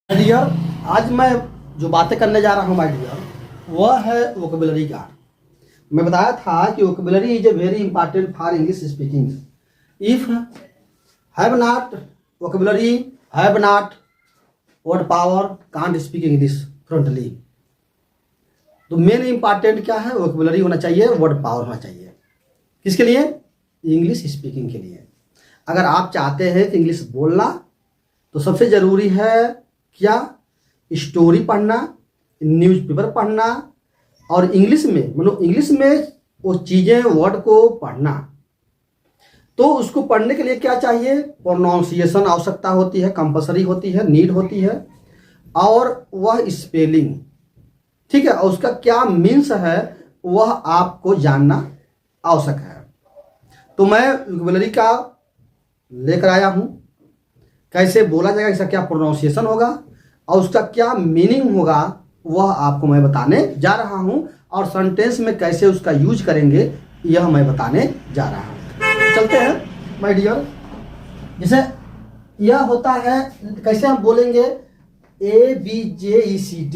My dear, आज मैं जो बातें करने जा रहा हूँ माय डियर, वह है वोकेबुलरी का। मैं बताया था कि vocabulary is a very important for English speaking. If have not vocabulary, have not word power, can't speak English fluently. तो मेन इंपॉर्टेंट क्या है? वोकेबुलरी होना चाहिए, वर्ड पावर होना चाहिए। किसके लिए? इंग्लिश स्पीकिंग के लिए। अगर आप चाहते हैं कि इंग्लिश बोलना, तो सबसे ज़रूरी है क्या? स्टोरी पढ़ना, न्यूज़पेपर पढ़ना, और इंग्लिश में मतलब इंग्लिश में वो चीज़ें, वर्ड को पढ़ना। तो उसको पढ़ने के लिए क्या चाहिए? प्रोनाउंसिएशन आवश्यकता होती है, कंपलसरी होती है, नीड होती है, और वह स्पेलिंग, ठीक है, और उसका क्या मीन्स है वह आपको जानना आवश्यक है। तो मैं वोकेबुलरी का लेकर आया हूँ। कैसे बोला जाएगा, इसका क्या प्रोनाउंसिएशन होगा और उसका क्या मीनिंग होगा, वह आपको मैं बताने जा रहा हूँ। और सेंटेंस में कैसे उसका यूज करेंगे, यह मैं बताने जा रहा हूँ। चलते हैं माय डियर। जैसे यह होता है, कैसे हम बोलेंगे? ABJECT,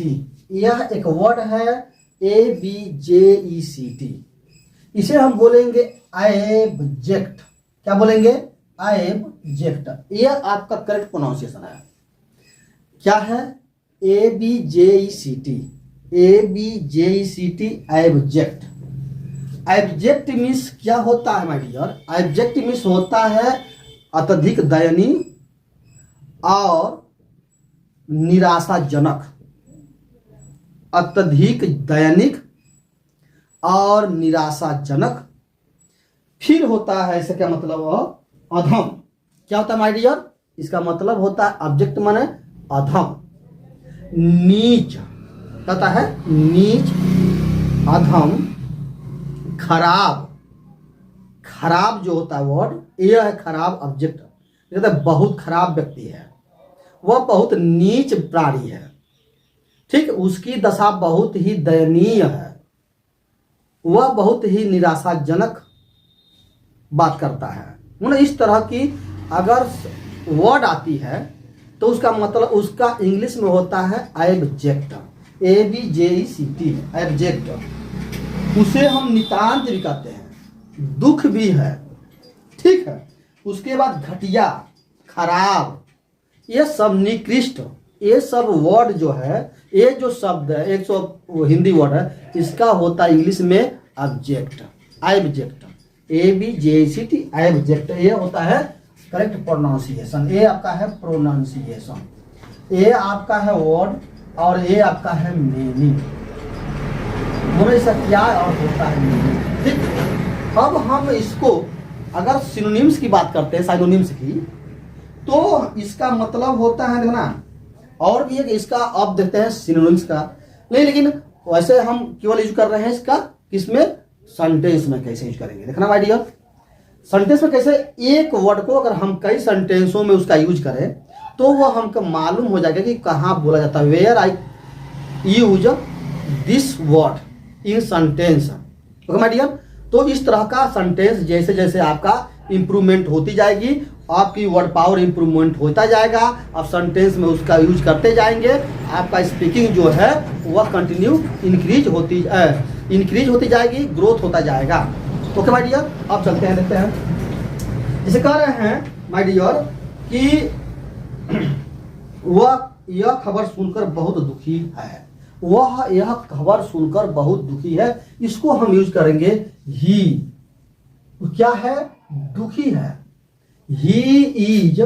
यह एक वर्ड है ABJECT। इसे हम बोलेंगे ऑब्जेक्ट। क्या बोलेंगे? ऑब्जेक्ट। यह आपका करेक्ट प्रोनाउंसिएशन है। क्या है? ABJECT, ABJECT, object. Object means क्या होता है माय डियर? ऑब्जेक्ट मीन्स होता है अत्यधिक दयनीय और निराशाजनक। अत्यधिक दयनीय और निराशाजनक। फिर होता है, इसका क्या मतलब? अधम। क्या होता है माय डियर? इसका मतलब होता है ऑब्जेक्ट माने अधम, नीच। क्या होता है? नीच, अधम, खराब। खराब जो होता है वर्ड, यह है खराब ऑब्जेक्ट। कहते हैं बहुत खराब व्यक्ति है, वह बहुत नीच प्राणी है, ठीक, उसकी दशा बहुत ही दयनीय है, वह बहुत ही निराशाजनक बात करता है। मतलब इस तरह की अगर वर्ड आती है तो उसका मतलब, उसका इंग्लिश में होता है ऑब्जेक्ट। ABJECT, object. उसे हम नितांत भी कहते हैं, दुख भी है, ठीक है। उसके बाद घटिया, खराब, ये सब निकृष्ट, ये सब वर्ड जो है, ये जो शब्द है, एक हिंदी वर्ड है, इसका होता है इंग्लिश में ऑब्जेक्ट, ऑब्जेक्ट। ABJECT, object. ये होता है करेक्ट प्रोनाउंसिएशन। ये आपका है प्रोनाउंसिएशन, ये आपका है वर्ड, और ये आपका है मीनिंग। बोलो इसका क्या और होता है मीनिंग, ठीक। अब हम इसको अगर सिनोनिम्स की बात करते हैं, साइनोनिम्स की, तो इसका मतलब होता है, देखना, और भी है कि इसका अब देखते हैं सिनोनिम्स का, नहीं, लेकिन वैसे हम केवल यूज कर रहे हैं इसका किसमें? सेंटेंस में कैसे यूज करेंगे, देखना माय डियर। सेंटेंस में कैसे? एक वर्ड को अगर हम कई सेंटेंसों में उसका यूज करें तो वह हमको मालूम हो जाएगा कि कहाँ बोला जाता है। Where I use this word in sentence, okay my dear. तो इस तरह का सेंटेंस जैसे जैसे आपका इंप्रूवमेंट होती जाएगी, आपकी वर्ड पावर इंप्रूवमेंट होता जाएगा, आप सेंटेंस में उसका यूज करते जाएंगे, आपका स्पीकिंग जो है वह कंटिन्यू इंक्रीज होती जाएगी, ग्रोथ होता जाएगा। Okay my dear. अब चलते हैं, देखते हैं। जैसे कह रहे हैं माय डियर कि वह यह खबर सुनकर बहुत दुखी है, वह यह खबर सुनकर बहुत दुखी है। इसको हम यूज करेंगे ही। क्या है? दुखी है। He is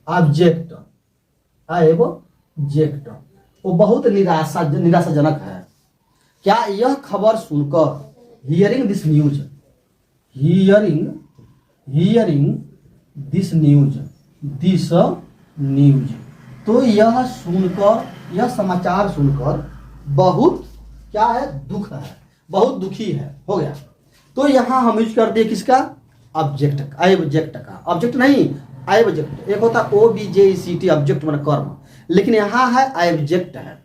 object, object. वो बहुत निराशाजनक है। क्या? यह खबर सुनकर, hearing this news, hearing this news, तो यह सुनकर, यह समाचार सुनकर बहुत क्या है? दुख है, बहुत दुखी है, हो गया। तो यहां हम यूज कर दिए किसका? ऑब्जेक्ट, ऑब्जेक्ट का। ऑब्जेक्ट नहीं, ऑब्जेक्ट। एक होता OBJECT, ऑब्जेक्ट माने कर्म, लेकिन यहां है ऑब्जेक्ट है।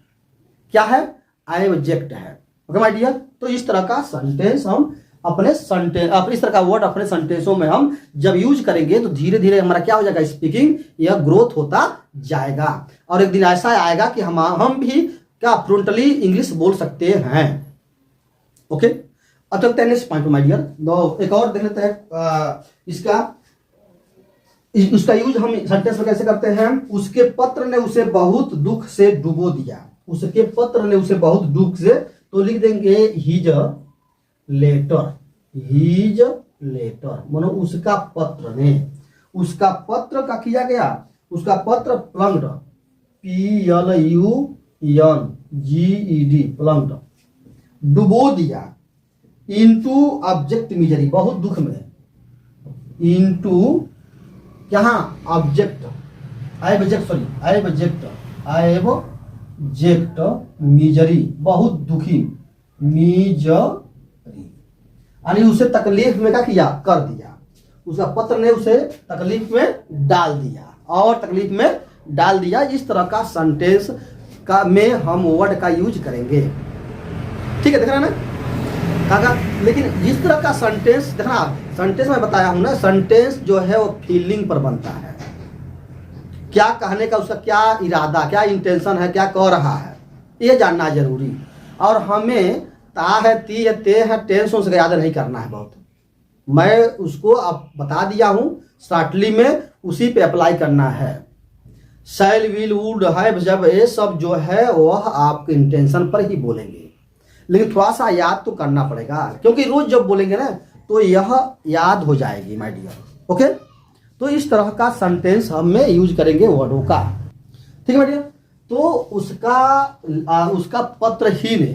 क्या है? ऑब्जेक्ट है, ओके माय डियर। तो इस तरह का सेंटेंस हम अपने सेंटेंस, अपने इस तरह का वर्ड अपने सेंटेंसों में हम जब यूज करेंगे तो धीरे धीरे हमारा क्या हो जाएगा, स्पीकिंग यह ग्रोथ होता जाएगा। और एक दिन ऐसा आएगा कि हम भी क्या फ्लुएंटली इंग्लिश बोल सकते हैं। ओके, अब चलते हैं नेक्स्ट पॉइंट माय डियर। एक और देख लेते हैं उसका यूज हम सेंटेंस में कैसे करते हैं। उसके पत्र ने उसे बहुत दुख से डुबो दिया। उसके पत्र ने उसे बहुत दुख से, तो लिख देंगे हीज लेटर। हीज लेटर मानो उसका पत्र ने, उसका पत्र का किया गया, उसका पत्र प्लंग्ड, PLUNGED प्लंग्ड, डुबो दिया, इनटू ऑब्जेक्ट मिजरी बहुत दुख में, इनटू यहाँ ऑब्जेक्ट ऑब्जेक्ट मिजरी बहुत दुखी, मिजरी यानी उसे तकलीफ में क्या किया, कर दिया। उसका पत्र ने उसे तकलीफ में डाल दिया और तकलीफ में डाल दिया। इस तरह का सेंटेंस का में हम वर्ड का यूज करेंगे। ठीक है, देख रहे हैं ना काका। लेकिन जिस तरह का सेंटेंस देखना, सेंटेंस में बताया हूं ना, सेंटेंस जो है वो फीलिंग पर बनता है। क्या कहने का उसका क्या इरादा, क्या इंटेंशन है, क्या कह रहा है, ये जानना जरूरी। और हमें ता है, ती है, ते है, टेंस से याद नहीं करना है बहुत। मैं उसको अब बता दिया हूं, शॉर्टली में उसी पे अप्लाई करना है। शैल, विल, वुड, है, जब ये सब जो है वह आपके इंटेंशन पर ही बोलेंगे। लेकिन थोड़ा सा याद तो करना पड़ेगा, क्योंकि रोज जब बोलेंगे ना तो यह याद हो जाएगी माय डियर। ओके, तो इस तरह का सेंटेंस हमें यूज करेंगे वर्डों का। ठीक है माय डियर। तो उसका पत्र ही ने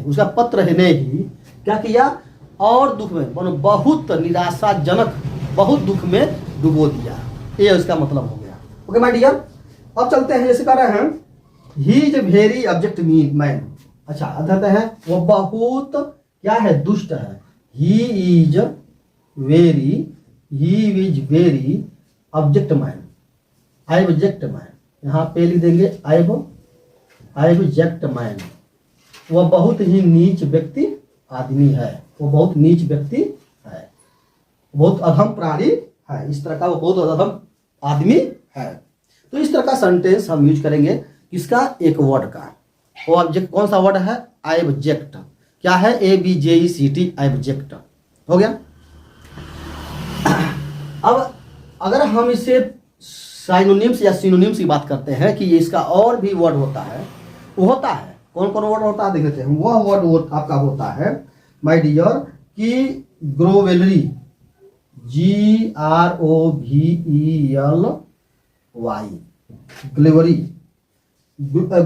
ही क्या किया, और दुख में मानो बहुत निराशाजनक, बहुत दुख में डुबो दिया। ये उसका मतलब हो गया। Okay my dear. अब चलते हैं, जैसे कह रहे हैं he is very object man. अच्छा, अर्थात है वो बहुत क्या है, दुष्ट है। He is very object man, object man, यहाँ पे लिख देंगे ऑब्जेक्ट मैन। वह बहुत ही नीच व्यक्ति आदमी है, वो बहुत नीच व्यक्ति है, बहुत अधम प्राणी है, इस तरह का वो बहुत अधम आदमी है। तो इस तरह का सेंटेंस हम यूज करेंगे किसका, एक वर्ड का। वो ऑब्जेक्ट कौन सा वर्ड है, ऑब्जेक्ट। क्या है, ABJECT, ऑब्जेक्ट हो गया। अब अगर हम इसे साइनोनिम्स या सिनोनिम्स की बात करते हैं कि इसका और भी वर्ड होता है, वो होता है कौन कौन वर्ड होता है, देख लेते हैं। वह वर्ड आपका होता है माय डियर कि ग्रोवेलरी, GROVELY,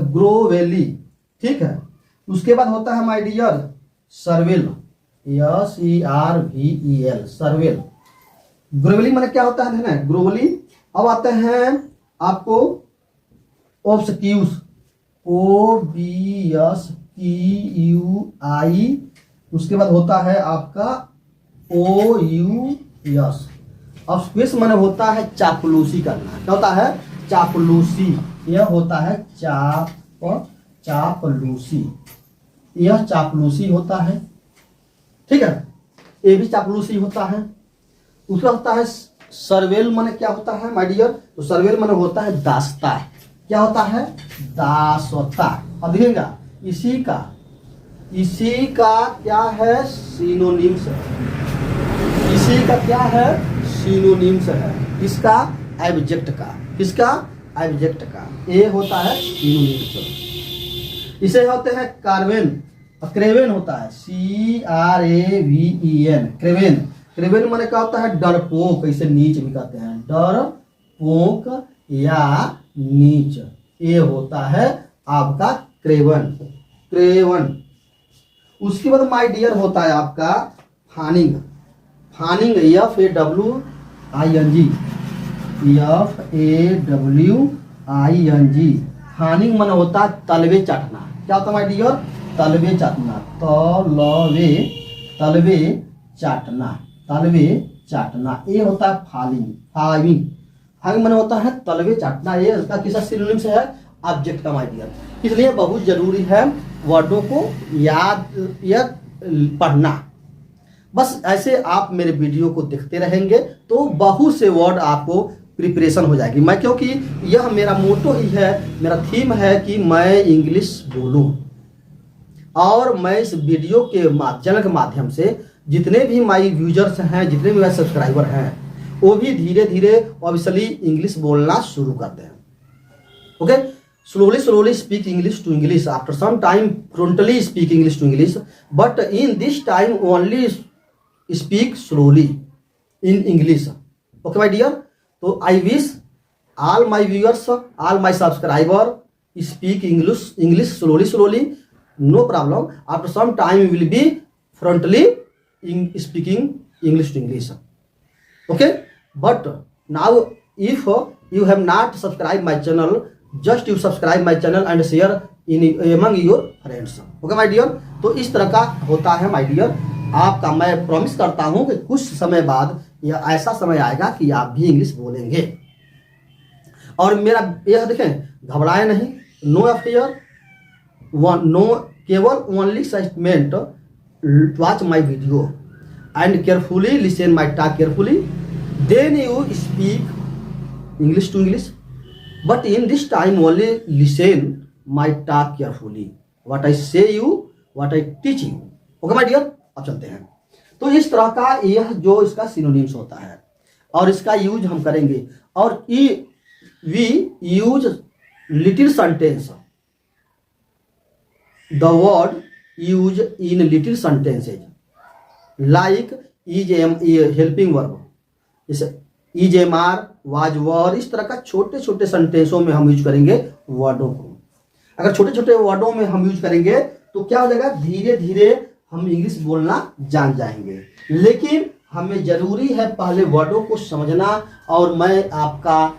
ग्रोवेली। ठीक है, उसके बाद होता है my dear servile, SERVEL, servile. Grovelly माने क्या होता है ना, ग्रोवेली। अब आते हैं आपको ऑब्सक्यूज, OBSQUI। उसके बाद होता है आपका OUS। ऑब्सक्यूज माने होता है चापलूसी करना। क्या होता है, चापलूसी। यह होता है चापलूसी, यह चापलूसी होता है। ठीक है, ये भी चापलूसी होता है। उसका होता है सर्वेल माने क्या होता है माय डियर, तो सर्वेल माने होता है दास्ता। क्या होता है, दासता। अब देखिएगा इसी का क्या है, सिनोनिम्स है। इसी का क्या है, सिनोनिम्स है। इसका ऑब्जेक्ट का, किसका, ऑब्जेक्ट का। ये होता है सिनोनिम्स। इसे होते हैं कार्वेन, क्रेवेन होता है CRAVEN, क्रेवेन। क्रेवेन माने क्या होता है, डरपोक। इसे नीच भी कहते हैं, डरपोक या नीच। ये होता है आपका क्रेवन। उसके बाद माय डियर होता है आपका फानिंग। FAWING। फानिंग माने होता है तलवे चाटना। क्या होता है माय डियर, तलवे चाटना। तलवे चाटना, ये होता है फाइविंग माने होता है तलवे चाटना। ये इसका किसका सिनोनिम्स है, ऑब्जेक्ट का माय डियर। इसलिए बहुत जरूरी है वर्डों को याद या पढ़ना। बस ऐसे आप मेरे वीडियो को देखते रहेंगे तो बहुत से वर्ड आपको प्रिपरेशन हो जाएगी। मैं क्योंकि यह मेरा मोटो ही है, मेरा थीम है कि मैं इंग्लिश बोलूं, और मैं इस वीडियो के चैनल के माध्यम से जितने भी माई यूजर्स हैं, जितने भी मेरे सब्सक्राइबर हैं, वो भी धीरे धीरे ऑब्वियसली इंग्लिश बोलना शुरू करते हैं। Okay, slowly speak English to English, after some time frontally speak English to English, but in this time only speak slowly in English. Okay my dear, so I wish all my viewers, all my subscriber speak English slowly, no problem. After some time we will be frontally speaking English to English. Okay, but now if you have not subscribed my channel, just you subscribe my channel and share in among your friends. Okay my dear, तो इस तरह का होता है my dear। आपका मैं promise करता हूं कि कुछ समय बाद यह ऐसा समय आएगा कि आप भी इंग्लिश बोलेंगे। और मेरा यह देखें, घबराए नहीं, नो अफेयर, नो, केवल only statement, watch my video and carefully listen my talk carefully, then you speak English to English, but in this time only listen my talk carefully, what I say you, what I teach you. Okay my dear, अब चलते हैं। तो इस तरह का यह जो इसका सिनोनिम्स होता है और इसका यूज हम करेंगे। और we use little sentence, the word use in little sentences like is am helping verb, is am are, was were, इस तरह का छोटे छोटे सेंटेंसों में हम यूज करेंगे वर्डों को। अगर छोटे छोटे वर्डों में हम यूज करेंगे तो क्या हो जाएगा, धीरे धीरे हम इंग्लिश बोलना जान जाएंगे। लेकिन हमें जरूरी है पहले वर्डों को समझना, और मैं आपका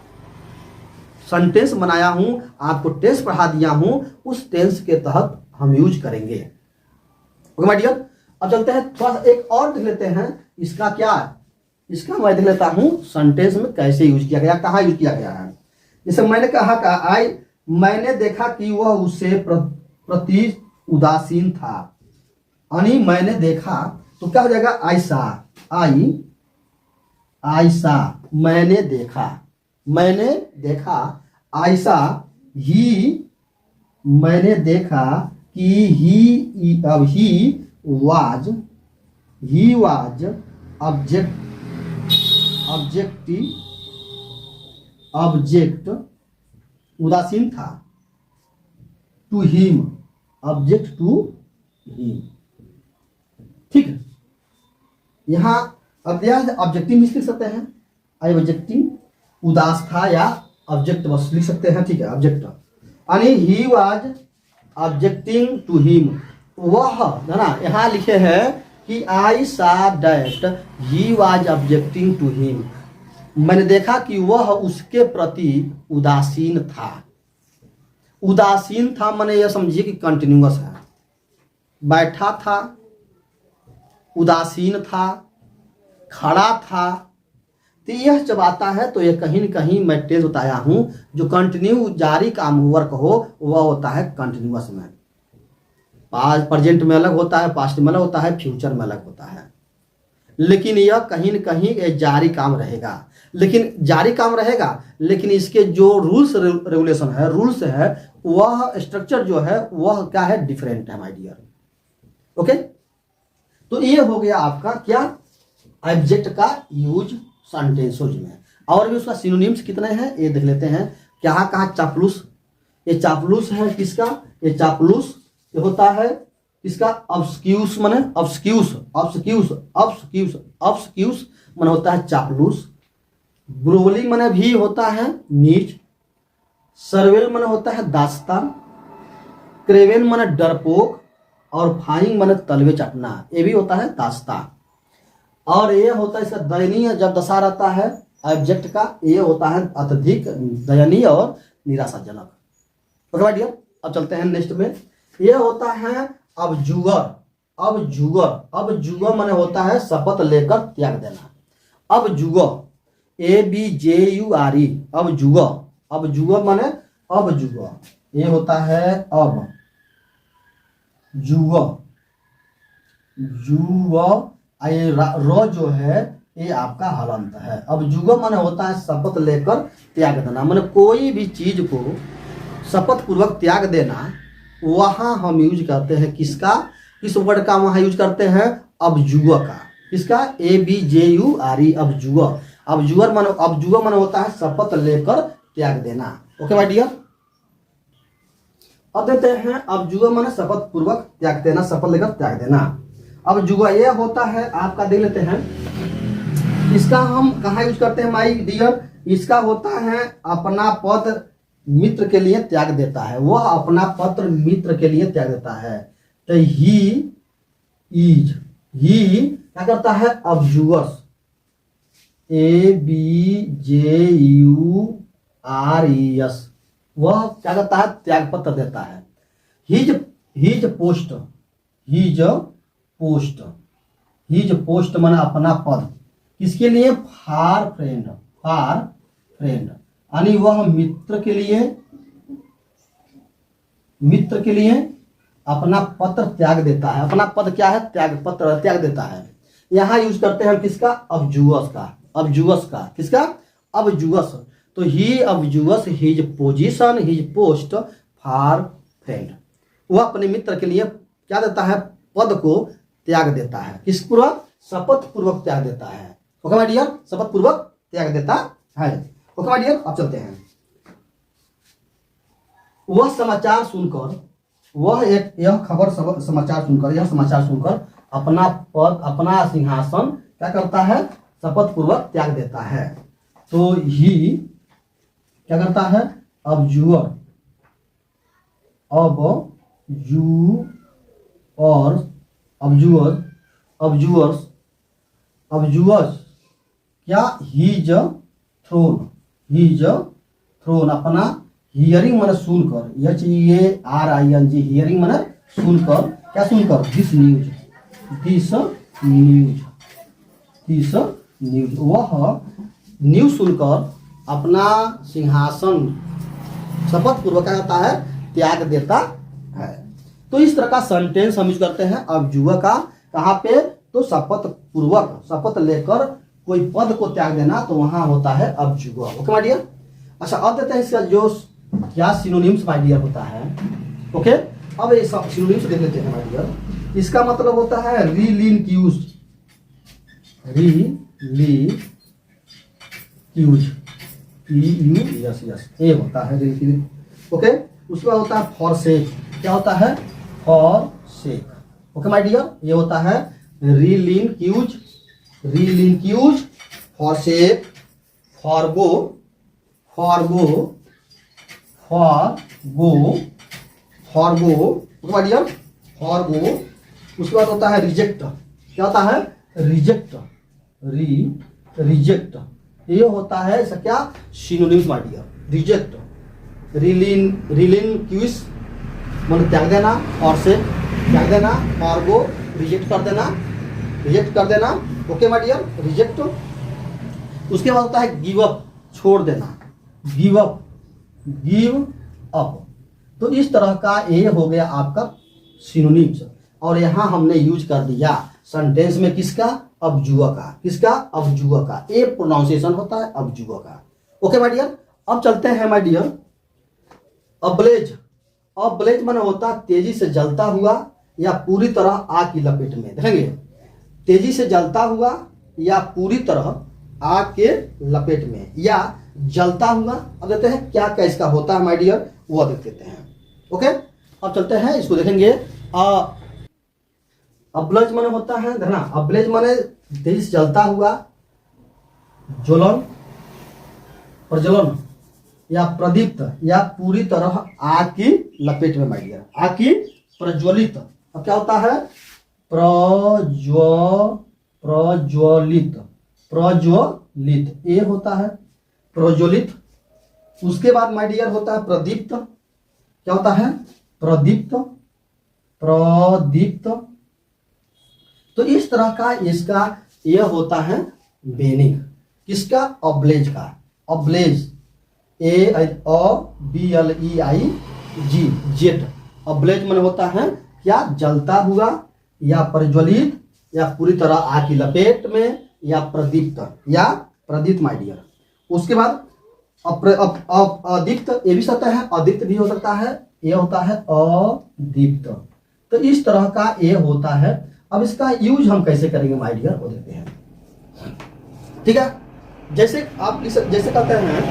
सेंटेंस बनाया हूं, आपको टेंस पढ़ा दिया हूं, उस टेंस के तहत हम यूज करेंगे। ओके माय डियर, अब चलते हैं थोड़ा सा एक और देख लेते हैं। इसका क्या, इसका मैं देख लेता हूं सेंटेंस में कैसे यूज किया गया, कहाँ यूज किया गया है। जैसे मैंने कहा मैंने देखा कि वह उससे प्रति उदासीन था, यानी मैंने देखा तो क्या हो जाएगा, आई सा, आई सा, मैंने देखा, आई सा, ही, मैंने देखा कि ही, अब ही वाज ऑब्जेक्ट उदासीन था, to him, object to him. ठीक है, यहां अब ऑब्जेक्टिव लिख सकते हैं, आई ऑब्जेक्टिंग, उदास था, या ऑब्जेक्ट बस लिख सकते हैं। ठीक है, ऑब्जेक्ट, यानी he was objecting to him, वह है ना, यहां लिखे हैं कि I saw that he was objecting to him, मैंने देखा कि वह उसके प्रति उदासीन था। उदासीन था माने यह समझिए कि कंटिन्यूअस है, बैठा था, उदासीन था, खड़ा था। तो यह जब आता है तो यह कहीं न कहीं मैं टेंस बताया हूं, जो कंटिन्यू जारी काम वर्क हो वह होता है कंटिन्यूअस में। प्रेजेंट में अलग होता है, पास्ट में अलग होता है, फ्यूचर में अलग होता है। लेकिन यह कहीं न कहीं एक जारी काम रहेगा, लेकिन इसके जो रूल्स रेगुलेशन है, रूल्स है, वह स्ट्रक्चर जो है वह क्या है, डिफरेंट है माय डियर। ओके, तो ये हो गया आपका क्या, ऑब्जेक्ट का यूज सेंटेंसोज में। और भी उसका सिनोनिम्स कितने हैं ये देख लेते हैं। क्या कहा, चापलूस, ये चापलूस है किसका, ये चापलूस ये होता है किसका, ऑब्स्क्यूज माने ऑब्स्क्यूज माने होता है चापलूस। ग्रोवलिंग माने भी होता है नीच, सर्वेल माने होता है दास्ता, क्रेवेन माने डरपोक, और फाइंग माने तलवे चटना, ये भी होता है दास्ता। और ये होता है इसका दयनीय, जब दशा रहता है ऑब्जेक्ट का, ये होता है अत्यधिक दयनीय और निराशाजनक। ओके डियर, अब चलते हैं नेक्स्ट में। ये होता है अबजुगर माने होता है शपथ लेकर त्याग देना। अबजुगर, ABJURE, अबजुगर माने अबजुगर, ये होता है जुगर, ये रो जो है ये आपका हलंत है। अब जुगो माने होता है शपथ लेकर त्याग देना, माने कोई भी चीज को शपथ पूर्वक त्याग देना, वहां हम यूज करते हैं किसका, किस वर्ड का वहां यूज करते हैं, अबजुआ का। किसका, ABJURE, अबजुआ। अबजुआ माने होता है शपथ लेकर त्याग देना। ओके माय डियर, अब देते हैं अबजुआ माने शपथ पूर्वक त्याग देना, शपथ लेकर त्याग देना। अब जुआ ये होता है आपका, देख लेते हैं इसका हम कहाँ यूज करते हैं माय डियर। इसका होता है अपना पद मित्र के लिए त्याग देता है, वह अपना पत्र मित्र के लिए त्याग देता है। तो ही क्या करता है, अबजुअस, ABJURES, वह क्या करता है, त्याग पत्र देता है। हिज पोस्ट माने अपना पद, किसके लिए, फार फ्रेंड, यानी वह मित्र के लिए अपना पत्र त्याग देता है। अपना पद क्या है, त्याग देता है। यहां यूज करते हैं हम किसका, अबजुअस का। किसका, अबजुअस। तो he abjures his position, his post for friend, वह अपने मित्र के लिए क्या देता है, पद को त्याग देता है। किस पूर्वक, शपथ पूर्वक त्याग देता है। ओके माय डियर, शपथ पूर्वक त्याग देता है। ओके माय डियर, अब चलते हैं। वह समाचार सुनकर, यह समाचार सुनकर अपना पद, अपना सिंहासन क्या करता है, शपथ पूर्वक त्याग देता है। तो ही क्या करता है, अबजुअर, अबजुअर्स क्या, हिज थ्रोन, अपना हियरिंग माने सुनकर, HEARING, हियरिंग माने सुनकर, क्या सुनकर, दिस न्यूज, वह न्यूज सुनकर अपना सिंहासन शपथ पूर्वक क्या करता है, त्याग देता है। तो इस तरह का सेंटेंस हम यूज करते हैं अबजुआ का, कहाँ पे, तो शपथ पूर्वक, शपथ लेकर कोई पद को त्याग देना, तो वहां होता है अबजुआ। ओके माय डियर, अच्छा अब देते हैं इसका जो क्या सिनोनिम्स माय डियर होता है। ओके, अब ये सिनोनिम्स देख लेते हैं माय डियर। इसका मतलब होता है रिलिंक्यूज्ड, ये होता है। ओके, उसके बाद होता है फॉरसेक, क्या होता है, फॉरसेक। ओके माय डियर, ये होता है relinquish, forsake, forgo, okay my dear, forgo. उसके बाद होता है रिजेक्ट, क्या होता है, रिजेक्ट, ये होता है इसका क्या, सिनोनिम्स माय डियर। रिजेक्ट, रिलिंक्यूज मतलब त्याग देना, और से त्याग देना, और वो रिजेक्ट कर देना। Okay my dear, reject. उसके बाद होता है गिव अप, छोड़ देना, गिव अप। तो इस तरह का ये हो गया आपका सिनोनिम्स, और यहां हमने यूज कर दिया सेंटेंस में किसका, अबजुआ का। किसका, अबजुआ का, ए प्रोनाउंसिएशन होता है अबजुआ का। ओके माय डियर, अब चलते हैं माय डियर अब्लेज माने होता है तेजी से जलता हुआ या पूरी तरह आग की लपेट में। देखेंगे, तेजी से जलता हुआ या पूरी तरह आग के लपेट में, या जलता हुआ। अब देखते हैं क्या क्या इसका होता है माय डियर, वो देख लेते हैं। ओके, अब चलते हैं इसको देखेंगे। अब्लेज माने होता है, देखना, अब्लेज माने तेजी से जलता हुआ, ज्वलन, प्रज्वलन या प्रदीप्त या पूरी तरह आग की लपेट में माय डियर, आग की प्रज्वलित। अब क्या होता है, प्रज्वलित, ये होता है प्रज्वलित। उसके बाद माय डियर होता है प्रदीप्त, क्या होता है, प्रदीप्त। तो इस तरह का इसका यह होता है बेनिंग, किसका, अब्लेज का। Ablaze, ABLEIG, jet. अब्लेज माने होता है क्या, जलता हुआ या प्रज्वलित या पूरी तरह आग की लपेट में, या प्रदीप्त माय डियर। उसके बाद अदीप्त, ये भी सकता है, अदीप्त भी हो सकता है, ये होता है अदीप्त। तो इस तरह का ये होता है। अब इसका यूज हम कैसे करेंगे माय डियर, वो देखते हैं। ठीक है, जैसे आप जैसे कहते हैं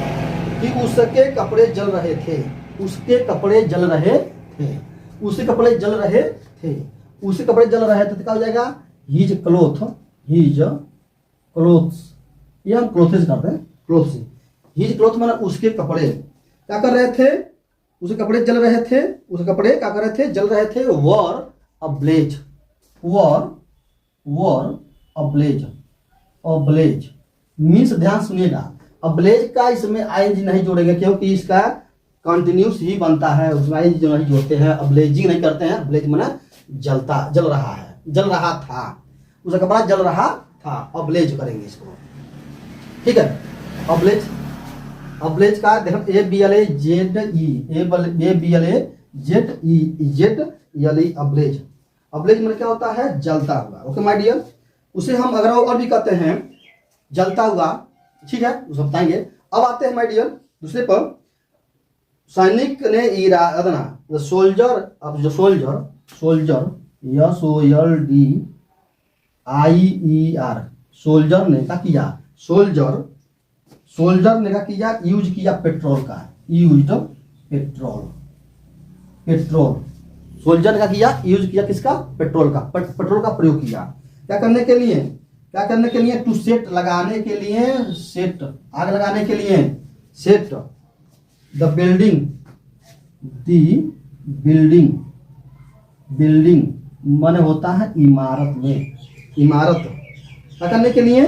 कि उसके कपड़े जल रहे थे, उसके कपड़े जल रहे थे, उसके कपड़े जल रहे थे, उसके कपड़े जल रहे थे, तो क्या हो जाएगा, हिज क्लोथ, हिज क्लोथ्स, ये हम क्लोथ्स करते हैं, क्लोथ्स। हिज क्लोथ माना उसके कपड़े क्या कर रहे थे, उसके कपड़े जल रहे थे, उसके कपड़े क्या कर रहे थे, जल रहे थे। वर अब्लेज, वर अब्लेज, अब्लेज मीन्स, ध्यान सुनिएगा, अब्लेज का इसमें आईएनजी नहीं जोड़ेंगे क्योंकि इसका कंटिन्यूस ही बनता है, उसमें आईएनजी जो नहीं जोड़ते हैं, अब्लेजिंग नहीं करते हैं। अब्लेज माना जलता, जल रहा है, जल रहा था, उसका कपड़ा जल रहा था, अब्लेज करेंगे इसको। ठीक है, अब्लेज, अब्लेज का देखो ABLAZE, अब्लेज, अब्लेज में क्या होता है, जलता हुआ। ओके माय डियर, उसे हम अगर और भी कहते हैं जलता हुआ, ठीक है, उसे बताएंगे। अब आते हैं माय डियर दूसरे पर, सैनिक ने इरादा, सोल्जर, अब जो सोल्जर, सोल्जर SOLDIER, सोल्जर ने क्या किया, सोल्जर ने क्या किया, यूज किया पेट्रोल का, यूज्ड पेट्रोल, पेट्रोल, सोल्जर ने क्या किया, यूज किया किसका, पेट्रोल का, पेट्रोल का प्रयोग किया। क्या करने के लिए, क्या करने के लिए, टू सेट, लगाने के लिए, सेट, आग लगाने के लिए, set the building, building, building माने होता है इमारत में, इमारत, क्या करने के लिए,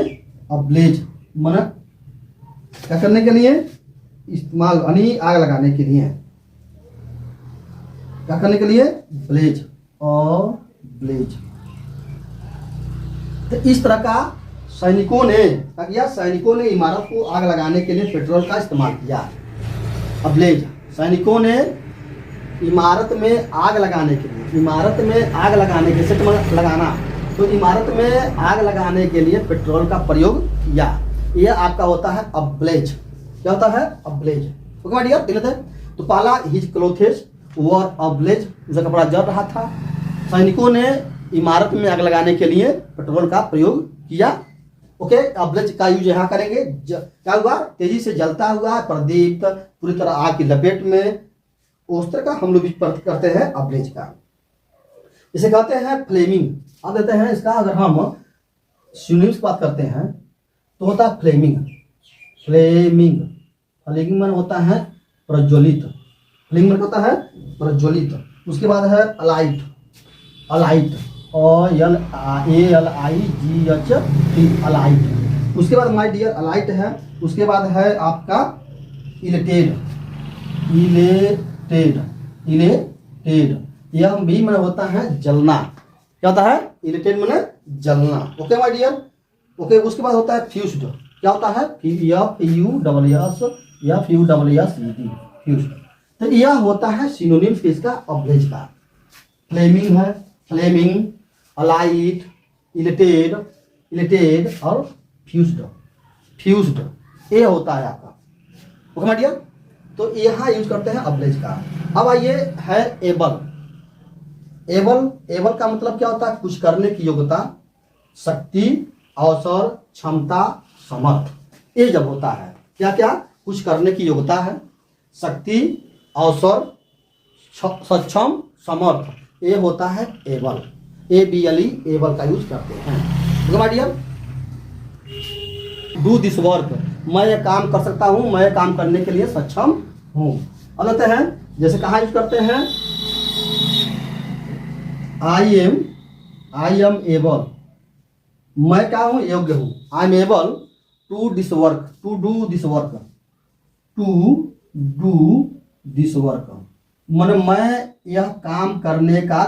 अब्लेज माने क्या करने के लिए, इस्तेमाल यानी आग लगाने के लिए, क्या करने के लिए, ब्लेज और ब्लेज। तो इस तरह का सैनिकों ने क्या किया, सैनिकों ने इमारत को आग लगाने के लिए पेट्रोल का इस्तेमाल किया, अब्लेज। सैनिकों ने इमारत में आग लगाने के लिए, इमारत में आग लगाने के सेट में लगाना, तो इमारत में आग लगाने के लिए पेट्रोल का प्रयोग किया। यह आपका होता है अब्लेज। क्या होता है, अब्लेज। ओके माय डियर, दिलत है। तो पहला हिज क्लोथेस वर अब्लेज, उसका कपड़ा जल रहा था। सैनिकों ने इमारत में आग लगाने के लिए पेट्रोल का प्रयोग किया। ओके, अब्लेज का यूज यहाँ करेंगे। क्या हुआ, तेजी से जलता हुआ, प्रदीप्त, पूरी तरह आग की लपेट में, उस तरह का हम लोग करते हैं अब्लेज का। इसे कहते हैं फ्लेमिंग। अब देते हैं इसका, अगर हम सिनोनिम्स की बात करते हैं तो होता है फ्लेमिंग, फ्लेमिंग, फ्लेमिंग मन होता है प्रज्वलित, फ्लेमिंग मन होता है प्रज्वलित। उसके बाद है अलाइट, अलाइट, ALIGHT, अलाइट। उसके बाद माय डियर अलाइट है। उसके बाद है आपका इलेटेड, इलेटेड, इलेटेड, यह भी मन होता है जलना। क्या होता है, इलेटेड मन जलना। Okay my dear, okay. उसके बाद होता है फ्यूज्ड। क्या होता है, FUWSED, फ्यूज्ड। तो यह होता है सिनोनिम्स किसका, अब्लेज का। फ्लेमिंग है, फ्लेमिंग, अलाइट, इलेटेड, इलेटेड और फ्यूज्ड, फ्यूज्ड, ये होता है आपका। ओके माय डियर, तो यहाँ यूज करते हैं अब्लेज का। अब आइए है एबल। एबल, एबल का मतलब क्या होता है, कुछ करने की योग्यता, शक्ति, अवसर, क्षमता, समर्थ। ये जब होता है क्या क्या, कुछ करने की योग्यता है, शक्ति, अवसर, सक्षम, समर्थ, ये होता है एबल। ABLE, एबल का यूज करते हैं। My dear, do this work, मैं ये काम कर सकता हूं, मैं काम करने के लिए सक्षम हूं। अब लेते हैं, जैसे कहाँ यूज करते हैं, आई एम एबल, मैं क्या हूं, योग्य हूं। I am able to this work, to do this work, to do this work, मैंने मैं यह काम करने का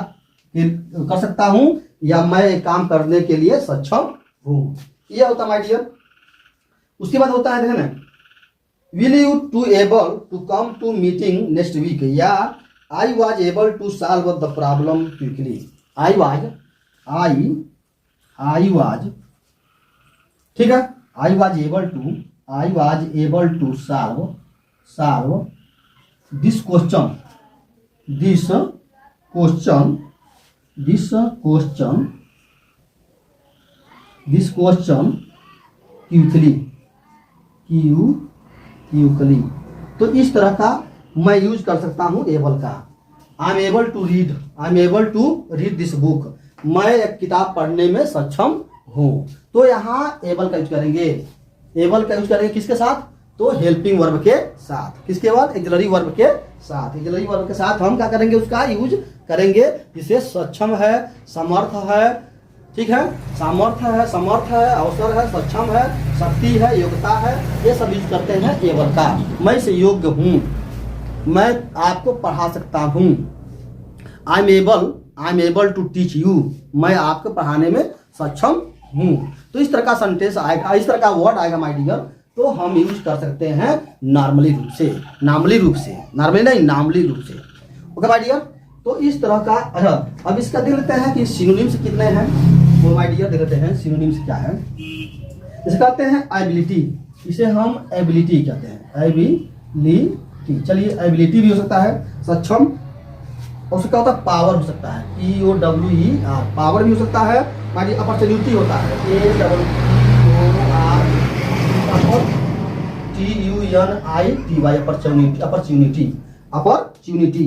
कर सकता हूं, या मैं काम करने के लिए सक्षम हूं। यह होता माय डियर। उसके बाद होता है, देखो ना, will you to able to come to meeting next week, या I was able to solve the problem quickly. I I was, ठीक है, I was able to solve this question quickly. तो इस तरह का मैं यूज कर सकता हूं एबल का। I am able to read this book, मैं एक किताब पढ़ने में सक्षम हूं। तो यहाँ एबल का यूज करेंगे किसके साथ? तो हेल्पिंग वर्ब के साथ। किसके बाद? ऑक्सिलरी वर्ब के साथ। ऑक्सिलरी वर्ब के साथ हम क्या करेंगे? उसका यूज करेंगे जिसे सक्षम है, समर्थ है, ठीक है, सामर्थ्य है, समर्थ है, अवसर है, सक्षम है, शक्ति है, योग्यता है, ये सब यूज करते हैं एबल का। मैं से योग्य हूँ, मैं आपको पढ़ा सकता हूँ। I am able to teach you, मैं आपको पढ़ाने में सक्षम हूँ। तो इस तरह का सेंटेंस आएगा, इस तरह का वर्ड आएगा माय डियर, तो हम यूज कर सकते हैं नॉर्मली रूप से, नामली रूप से। ओके माय डियर, तो इस तरह का। अच्छा, अब इसका देख लेते हैं कि सिनोनिम्स कितने हैं। वो माय डियर देख लेते हैं सिनोनिम्स क्या है। इसे कहते हैं एबिलिटी, इसे हम एबिलिटी कहते हैं, एबिलिटी। चलिए, एबिलिटी भी हो सकता है सक्षम, और उसका होता है पावर हो सकता है, POWER, पावर भी हो सकता है। माय डियर, अपॉर्चुनिटी होता है, APORTUNITY, अपॉर्चुनिटी।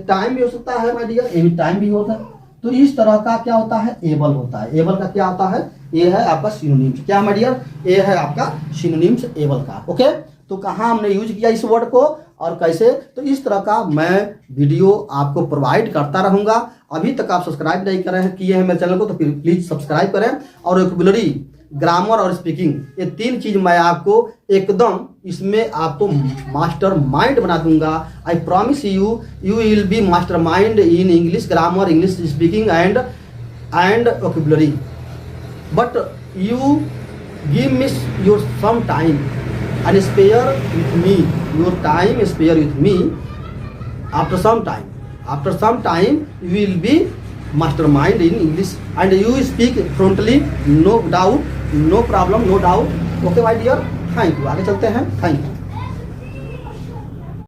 टाइम भी हो सकता है माय डियर, ये भी टाइम भी होता है। तो इस तरह का क्या होता है? एबल होता है। एबल का क्या होता है? ये है आपका सिनोनिम्स। क्या माय डियर? ये है आपका सिनोनिम्स एबल का। ओके, तो कहाँ हमने यूज किया इस वर्ड को और कैसे? तो इस तरह का मैं वीडियो आपको प्रोवाइड करता रहूंगा। अभी तक आप सब्सक्राइब नहीं किए हैं मेरे चैनल को, तो फिर प्लीज सब्सक्राइब करें। और वोकैबुलरी, ग्रामर और स्पीकिंग, ये 3 चीज मैं आपको एकदम इसमें आपको मास्टर माइंड बना दूंगा। I promise you will be master mind in English grammar, English speaking and vocabulary. But you give me your some time and spare with me your time, spare with me. After some time you will be mastermind in English and you speak fluently, no doubt, no problem, no doubt. Okay my dear, thank you। आगे चलते हैं, thank you.